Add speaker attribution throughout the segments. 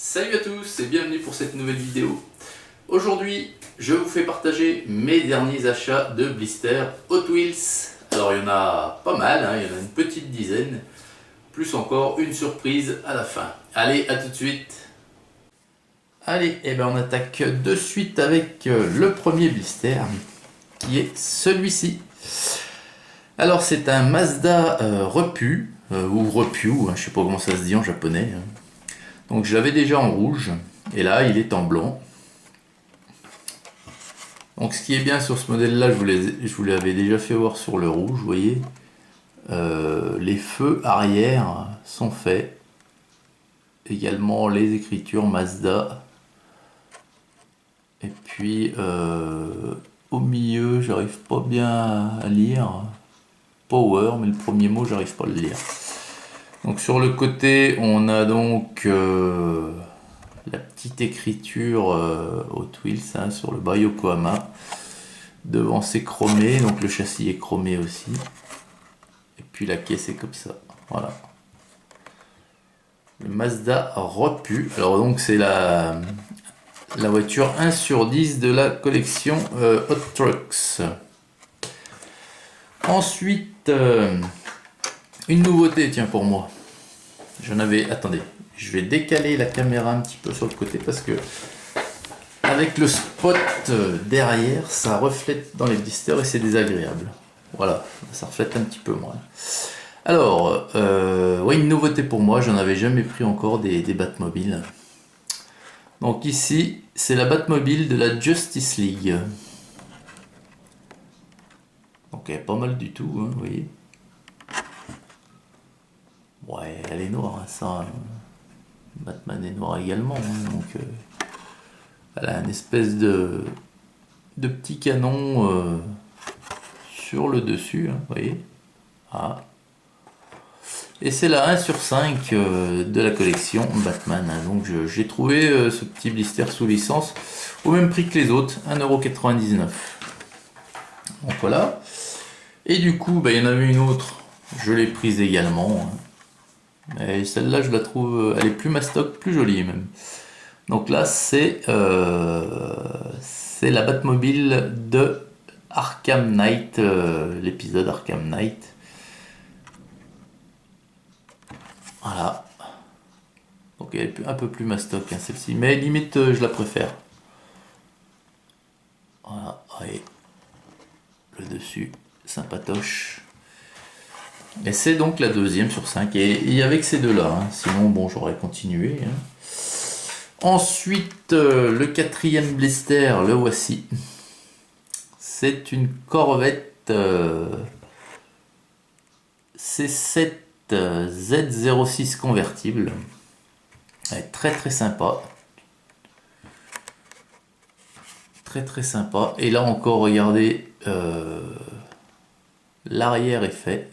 Speaker 1: Salut à tous et bienvenue pour cette nouvelle vidéo. Aujourd'hui, je vous fais partager mes derniers achats de blisters Hot Wheels. Alors il y en a pas mal, il y en a une petite dizaine, plus encore une surprise à la fin. Allez, à tout de suite. Allez, et ben on attaque de suite avec le premier blister, qui est celui-ci. Alors c'est un Mazda repu, ou repu, je sais pas comment ça se dit en japonais. Donc je l'avais déjà en rouge, et là il est en blanc. Donc ce qui est bien sur ce modèle là, je vous l'avais déjà fait voir sur le rouge, vous voyez. Les feux arrière sont faits. Également les écritures Mazda. Et puis au milieu, j'arrive pas bien à lire. Power, mais le premier mot, j'arrive pas à le lire. Donc sur le côté, on a donc la petite écriture Hot Wheels sur le bas Yokohama. Devant c'est chromé, donc le châssis est chromé aussi. Et puis la caisse est comme ça. Voilà. Le Mazda repu. Alors donc c'est la voiture 1 sur 10 de la collection Hot Trucks. Ensuite, une nouveauté, tiens, pour moi. J'en avais... Attendez, je vais décaler la caméra un petit peu sur le côté parce que avec le spot derrière, ça reflète dans les blisters et c'est désagréable. Voilà, ça reflète un petit peu moins. Alors, ouais, une nouveauté pour moi, j'en avais jamais pris encore des Batmobiles. Donc ici, c'est la Batmobile de la Justice League. Donc elle est pas mal du tout, vous voyez. Ouais, elle est noire, ça. Batman est noir également, donc elle a une espèce de petit canon sur le dessus, vous voyez. Ah. Et c'est la 1 sur 5 de la collection Batman. Donc j'ai trouvé ce petit blister sous licence au même prix que les autres, 1,99 €. Donc voilà. Et du coup, il y en avait une autre, je l'ai prise également. Et celle-là, je la trouve, elle est plus mastoc, plus jolie même. Donc là, c'est la Batmobile de Arkham Knight, l'épisode Arkham Knight. Voilà. Donc elle est un peu plus mastoc, celle-ci. Mais limite, je la préfère. Voilà, allez. Le dessus, sympatoche. Et c'est donc la deuxième sur 5. Et il y avait que ces deux-là. Sinon, bon, j'aurais continué. Ensuite, le quatrième blister, le voici. C'est une Corvette C7 Z06 convertible. Elle est très très sympa. Très très sympa. Et là encore, regardez, l'arrière est fait.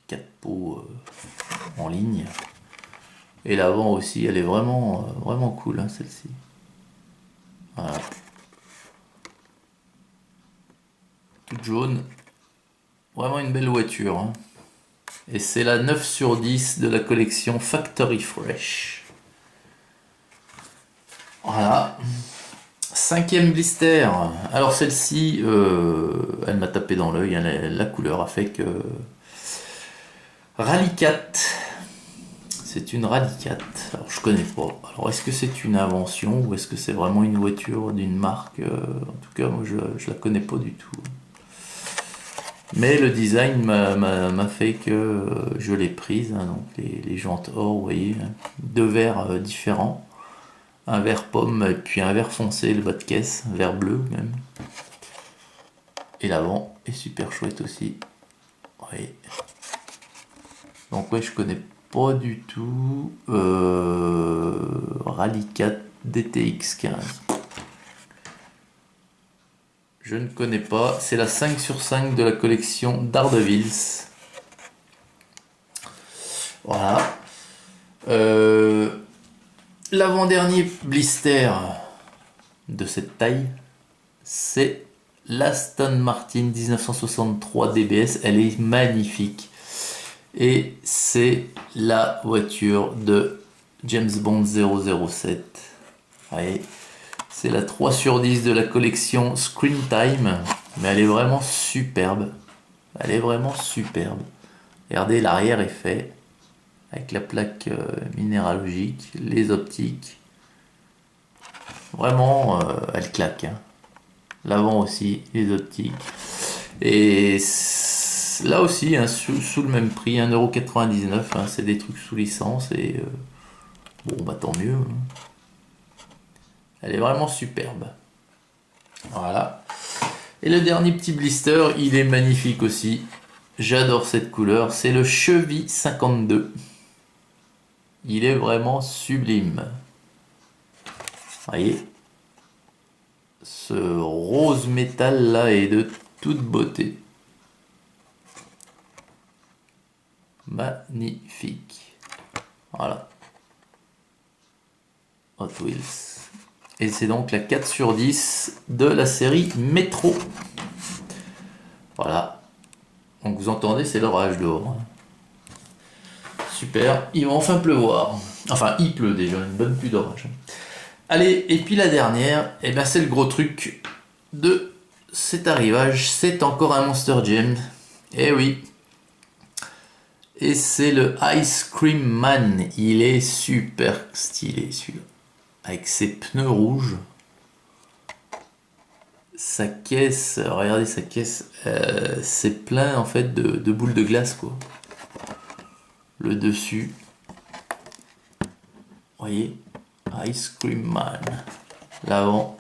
Speaker 1: 4 pots en ligne. Et l'avant aussi, elle est vraiment, vraiment cool, celle-ci. Voilà. Toute jaune. Vraiment une belle voiture. Et c'est la 9 sur 10 de la collection Factory Fresh. Voilà. Cinquième blister. Alors celle-ci, elle m'a tapé dans l'œil. La couleur a fait que... Rally 4. C'est une Rally 4. Alors je connais pas. Alors est-ce que c'est une invention ou est-ce que c'est vraiment une voiture d'une marque? En tout cas, moi je la connais pas du tout. Mais le design m'a fait que je l'ai prise. Donc les jantes or, vous voyez, deux verres différents. Un vert pomme et puis un vert foncé, le bas de caisse, vert bleu même. Et l'avant est super chouette aussi. Oui. Donc ouais, je connais pas du tout Rally 4 DTX 15. Je ne connais pas. C'est la 5 sur 5 de la collection Daredevils. Voilà. L'avant-dernier blister de cette taille, c'est l'Aston Martin 1963 DBS. Elle est magnifique. Et c'est la voiture de James Bond 007. Voyez, c'est la 3 sur 10 de la collection Screen Time. Mais elle est vraiment superbe. Elle est vraiment superbe. Regardez, l'arrière est fait. Avec la plaque minéralogique, les optiques. Vraiment, elle claque. Hein. L'avant aussi, les optiques. Et là aussi, hein, sous le même prix, 1,99€. Hein, c'est des trucs sous licence. Et bon, bah tant mieux. Hein. Elle est vraiment superbe. Voilà. Et le dernier petit blister, il est magnifique aussi. J'adore cette couleur. C'est le Chevy 52. Il est vraiment sublime. Voyez, ce rose métal là est de toute beauté. Magnifique. Voilà. Hot Wheels. Et c'est donc la 4 sur 10 de la série Metro. Voilà. Donc vous entendez, c'est l'orage dehors. Super, il va enfin pleuvoir. Enfin, il pleut déjà, une bonne pluie d'orage. Allez, et puis la dernière, eh ben c'est le gros truc de cet arrivage. C'est encore un Monster Jam. Eh oui. Et c'est le Ice Cream Man. Il est super stylé celui-là. Avec ses pneus rouges. Sa caisse, regardez sa caisse. C'est plein en fait de boules de glace quoi. Le dessus. Voyez, Ice Cream Man. L'avant.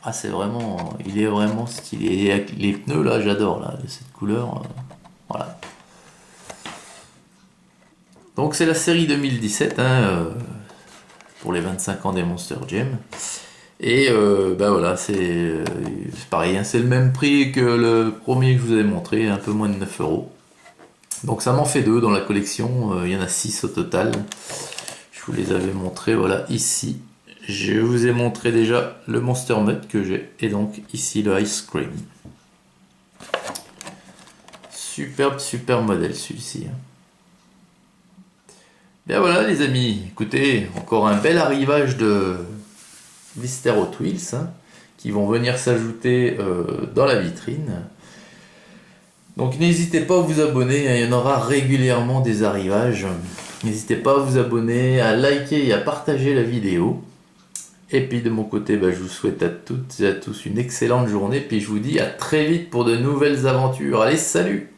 Speaker 1: Ah c'est vraiment, il est vraiment stylé. Et avec les pneus là, j'adore là, de cette couleur. Voilà. Donc c'est la série 2017 hein, pour les 25 ans des Monster Jam. Et bah voilà, c'est pareil, hein, c'est le même prix que le premier que je vous avais montré, un peu moins de 9€. Donc ça m'en fait 2 dans la collection, il y en a 6 au total. Je vous les avais montrés, voilà, ici. Je vous ai montré déjà le Monster Mud que j'ai, et donc ici le Ice Cream. Superbe, super modèle celui-ci. Bien voilà les amis, écoutez, encore un bel arrivage de blister Hot Wheels hein, qui vont venir s'ajouter dans la vitrine. Donc n'hésitez pas à vous abonner, hein, il y en aura régulièrement des arrivages. N'hésitez pas à vous abonner, à liker et à partager la vidéo. Et puis de mon côté, bah, je vous souhaite à toutes et à tous une excellente journée. Puis je vous dis à très vite pour de nouvelles aventures. Allez, salut!